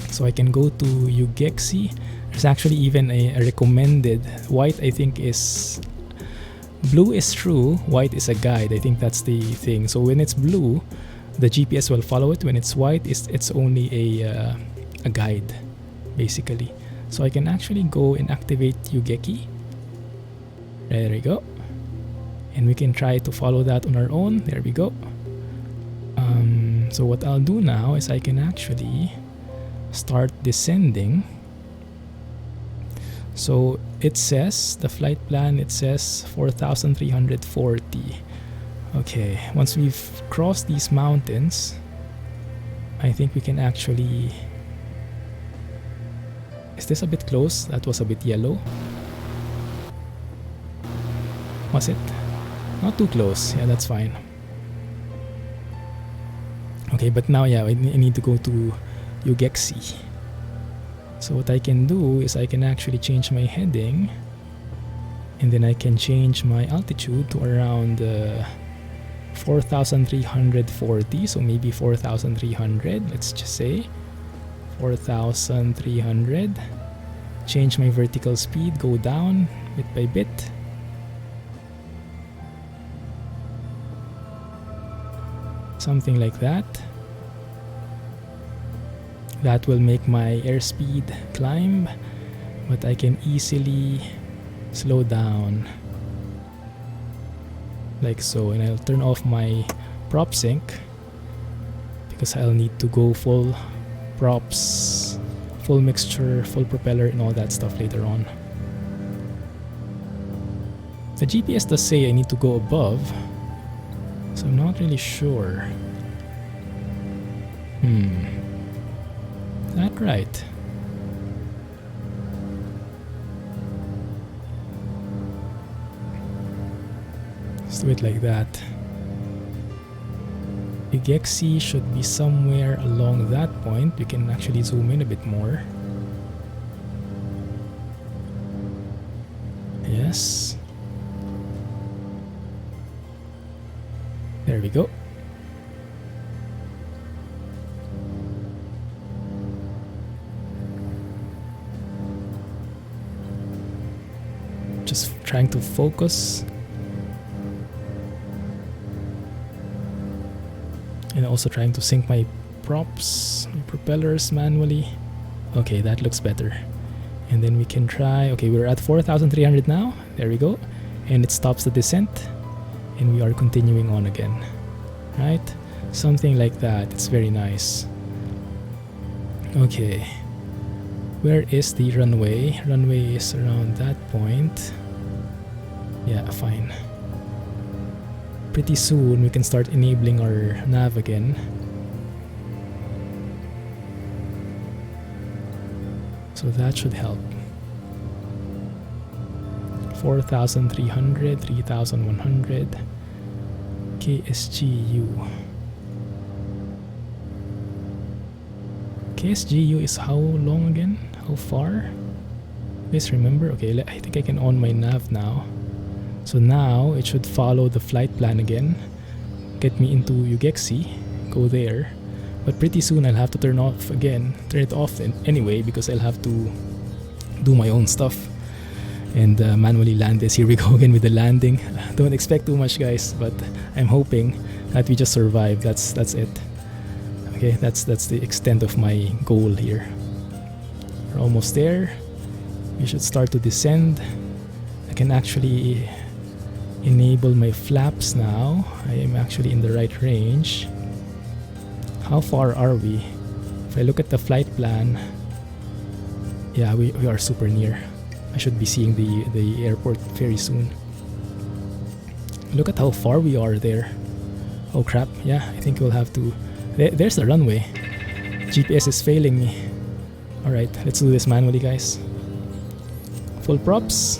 So I can go to Ugexi. There's actually even a recommended. White, I think, is blue is true, white is a guide. I think that's the thing. So when it's blue, the GPS will follow it. When it's white, it's only a guide, basically. So I can actually go and activate Ugeki. There we go. And we can try to follow that on our own. There we go. So what I'll do now is I can actually start descending. So it says, the flight plan, it says 4,340. Okay, once we've crossed these mountains, I think we can actually... Is this a bit close? That was a bit yellow. Was it? Not too close. Yeah, that's fine. Okay, but now, yeah, I need to go to Ugexi. So what I can do is I can actually change my heading, and then I can change my altitude to around 4,340. So maybe 4,300. Let's just say 4,300. Change my vertical speed, go down bit by bit. Something like that. That will make my airspeed climb, but I can easily slow down like so, and I'll turn off my prop sync because I'll need to go full props, full mixture, full propeller, and all that stuff later on. The GPS does say I need to go above, so I'm not really sure. Is that right? Let's do it like that. Ugexi should be somewhere along that point. We can actually zoom in a bit more. Yes. There we go. Just trying to focus. And also trying to sync my props, my propellers manually. Okay, that looks better. And then we can try, okay, we're at 4,300 now. There we go. And it stops the descent. And we are continuing on again. Right? Something like that. It's very nice. Okay. Where is the runway? Runway is around that point. Yeah, fine. Pretty soon we can start enabling our nav again. So that should help. 4,300, 3,100. KSGU. KSGU is how long again? How far? Please remember. Okay, I think I can on my nav now. So now it should follow the flight plan again. Get me into Ugexi. Go there. But pretty soon I'll have to turn it off anyway, because I'll have to do my own stuff and manually land this. Here we go again with the landing. Don't expect too much, guys, but I'm hoping that we just survive. That's it. Okay, that's the extent of my goal here. We're almost there. We should start to descend. I can actually enable my flaps now. I am actually in the right range. How far are we? If I look at the flight plan, yeah, we are super near. I should be seeing the airport very soon. Look at how far we are there. Oh crap, yeah, I think we'll have to... There's the runway. GPS is failing me. Alright, let's do this manually, guys. Full props.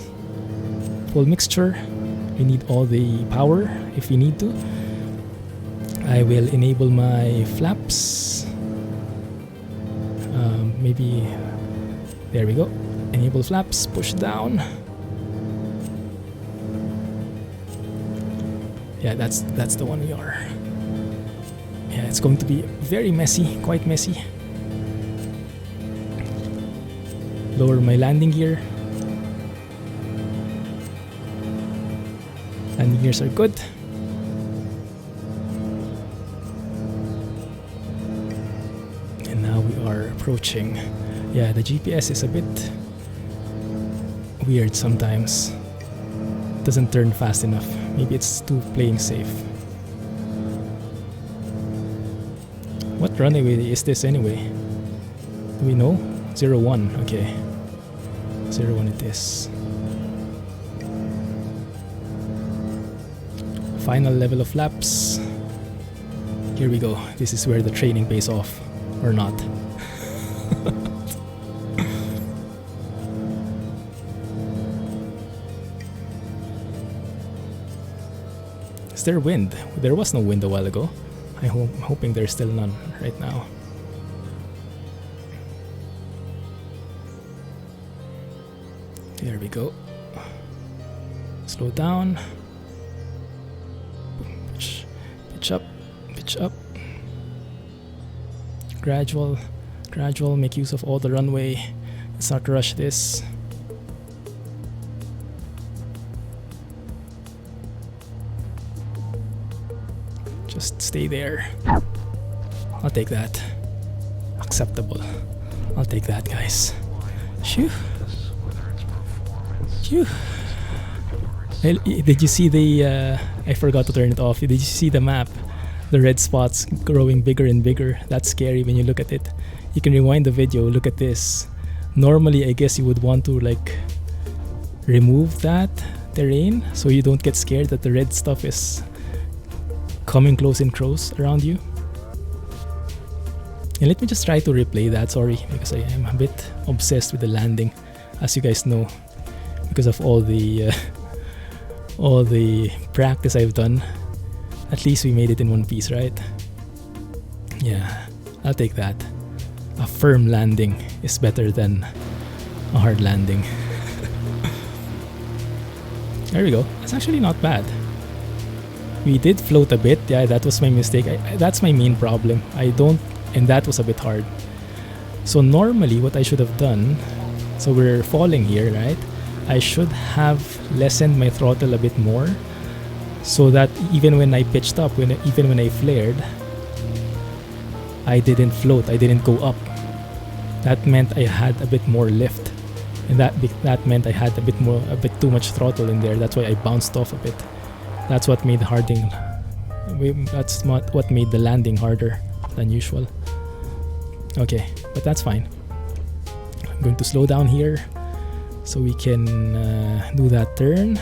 Full mixture. We need all the power if we need to. I will enable my flaps. Maybe... There we go. Enable flaps, push down. Yeah, that's the one we are. Yeah, it's going to be very messy, quite messy. Lower my landing gear. Landing gears are good. And now we are approaching. Yeah, the GPS is a bit weird sometimes. Doesn't turn fast enough. Maybe it's too playing safe. What runway is this anyway? Do we know? 01. Okay. 01 it is. Final level of flaps. Here we go. This is where the training pays off. Or not. Is there wind? There was no wind a while ago. I'm hoping there's still none right now. There we go. Slow down. Pitch up. Pitch up. Gradual. Make use of all the runway. Let's not rush this. Just stay there. I'll take that. acceptable. I'll take that, guys. Phew. Phew. Did you see the... I forgot to turn it off. Did you see the map? The red spots growing bigger and bigger. That's scary when you look at it. You can rewind the video. Look at this. Normally, I guess you would want to like remove that terrain so you don't get scared that the red stuff is coming close and close around you. And let me just try to replay that, sorry, because I am a bit obsessed with the landing, as you guys know, because of all the practice I've done. At least we made it in one piece, right? Yeah, I'll take that. A firm landing is better than a hard landing. There we go. It's actually not bad. We did float a bit. Yeah, that was my mistake. That's my main problem. And that was a bit hard. So normally what I should have done, so we're falling here, right? I should have lessened my throttle a bit more so that even when I pitched up, even when I flared, I didn't float, I didn't go up. That meant I had a bit more lift. And that meant I had a bit too much throttle in there. That's why I bounced off a bit. That's what made what made the landing harder than usual. Okay, but that's fine. I'm going to slow down here so we can do that turn.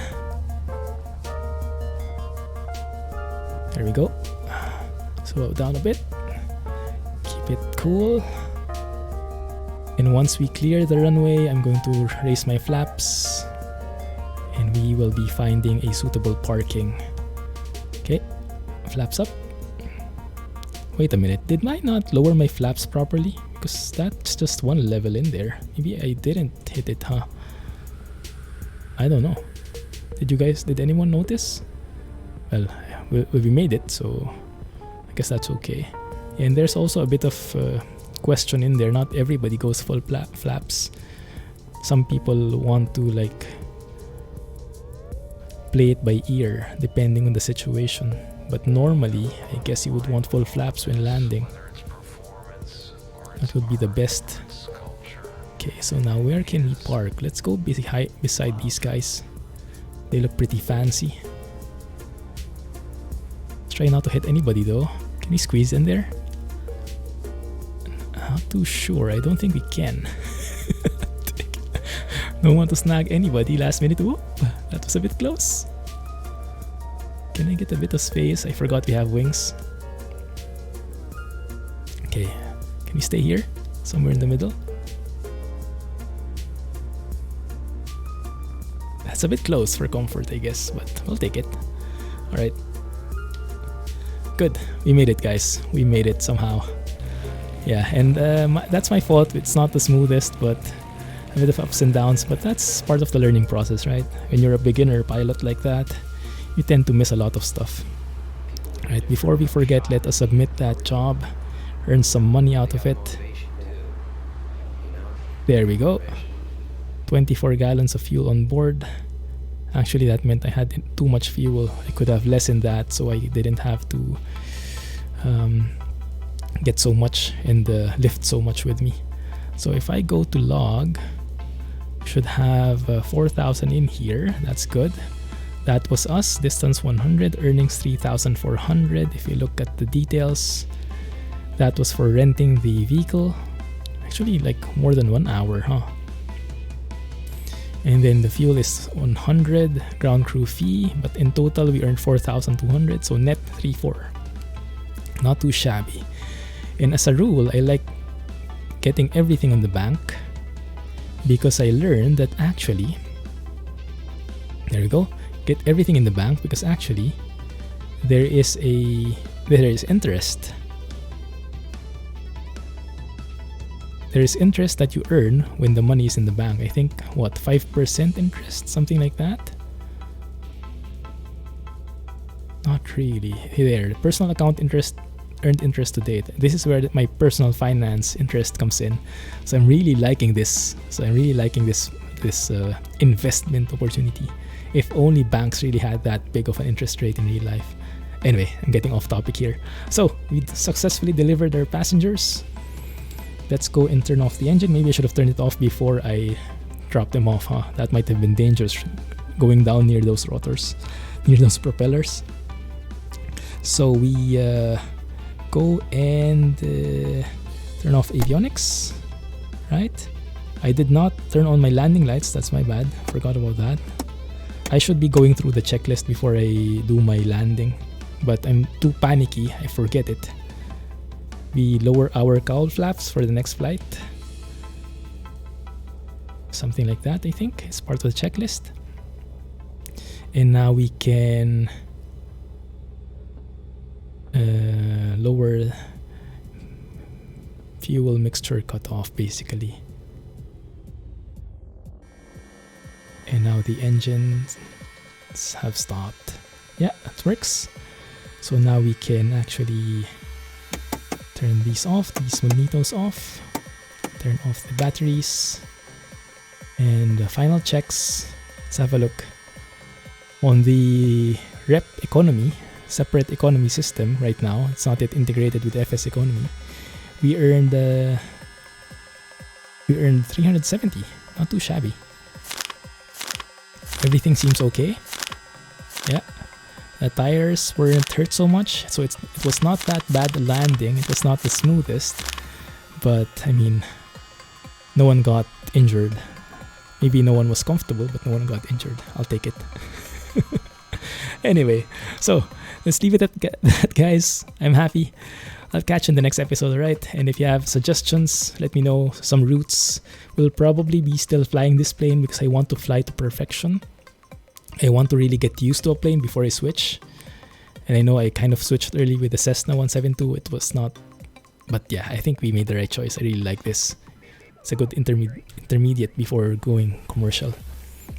There we go. Slow down a bit. Keep it cool. And once we clear the runway, I'm going to raise my flaps and we will be finding a suitable parking. Okay, flaps up. Wait a minute, did I not lower my flaps properly? Because that's just one level in there. Maybe I didn't hit it, huh? I don't know. Did anyone notice? Well, we made it, so I guess that's okay. And there's also a bit of question in there. Not everybody goes full flaps. Some people want to like play it by ear depending on the situation, but normally I guess you would want full flaps when landing. That would be the best. Okay, so now where can we park? Let's go beside these guys. They look pretty fancy. Let's try not to hit anybody though. Can we squeeze in there? Not too sure. I don't think we can. Don't want to snag anybody last minute. Whoop, that was a bit close. Can I get a bit of space? I forgot we have wings. Okay, can we stay here? Somewhere in the middle? That's a bit close for comfort, I guess, but we'll take it. Alright. Good. We made it, guys. We made it somehow. Yeah, and that's my fault. It's not the smoothest, but a bit of ups and downs, but that's part of the learning process, right? When you're a beginner pilot like that, you tend to miss a lot of stuff. Right, before we forget, let us submit that job, earn some money out of it. There we go. 24 gallons of fuel on board. Actually, that meant I had too much fuel. I could have lessened that so I didn't have to get so much and lift so much with me. So if I go to log, should have 4,000 in here. That's good. That was us. Distance 100, earnings 3,400. If you look at the details, that was for renting the vehicle. Actually, like more than 1 hour, huh? And then the fuel is 100, ground crew fee, but in total we earned 4,200, so net 3,400. Not too shabby. And as a rule, I like getting everything on the bank because I learned that actually, there we go, get everything in the bank because actually there is interest. There is interest that you earn when the money is in the bank. I think, what, 5% interest? Something like that? Not really. There, personal account interest, earned interest to date. This is where my personal finance interest comes in. So I'm really liking this. This investment opportunity. If only banks really had that big of an interest rate in real life. Anyway, I'm getting off topic here. So we successfully delivered our passengers. Let's go and turn off the engine. Maybe I should have turned it off before I dropped them off, huh? That might have been dangerous going down near those rotors, near those propellers. So we go and turn off avionics, right? I did not turn on my landing lights. That's my bad. Forgot about that. I should be going through the checklist before I do my landing, but I'm too panicky. I forget it. We lower our cowl flaps for the next flight. Something like that, I think. It's part of the checklist. And now we can lower fuel mixture cutoff, basically. And now the engines have stopped. Yeah, that works. So now we can actually turn these off, these magnetos off, turn off the batteries, and the final checks. Let's have a look. On the rep economy, separate economy system right now, it's not yet integrated with FS economy. We earned 370, not too shabby. Everything seems okay. Yeah. The tires weren't hurt so much, so it was not that bad landing. It was not the smoothest, but I mean, no one got injured. Maybe no one was comfortable, but no one got injured. I'll take it. Anyway, so let's leave it at that, guys. I'm happy. I'll catch you in the next episode, alright? And if you have suggestions, let me know. Some routes. Will probably be still flying this plane because I want to fly to perfection. I want to really get used to a plane before I switch. And I know I kind of switched early with the Cessna 172. It was not... But yeah, I think we made the right choice. I really like this. It's a good intermediate before going commercial.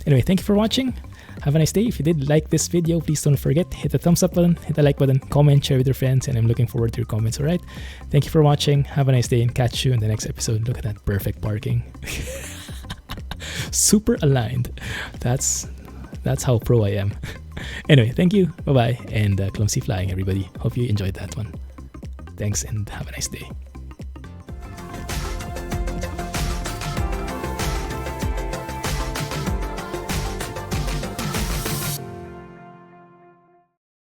Anyway, thank you for watching. Have a nice day. If you did like this video, please don't forget, hit the thumbs up button, hit the like button, comment, share with your friends, and I'm looking forward to your comments, alright? Thank you for watching. Have a nice day and catch you in the next episode. Look at that perfect parking. Super aligned. That's how pro I am. Anyway, thank you. Bye-bye. And clumsy flying, everybody. Hope you enjoyed that one. Thanks and have a nice day.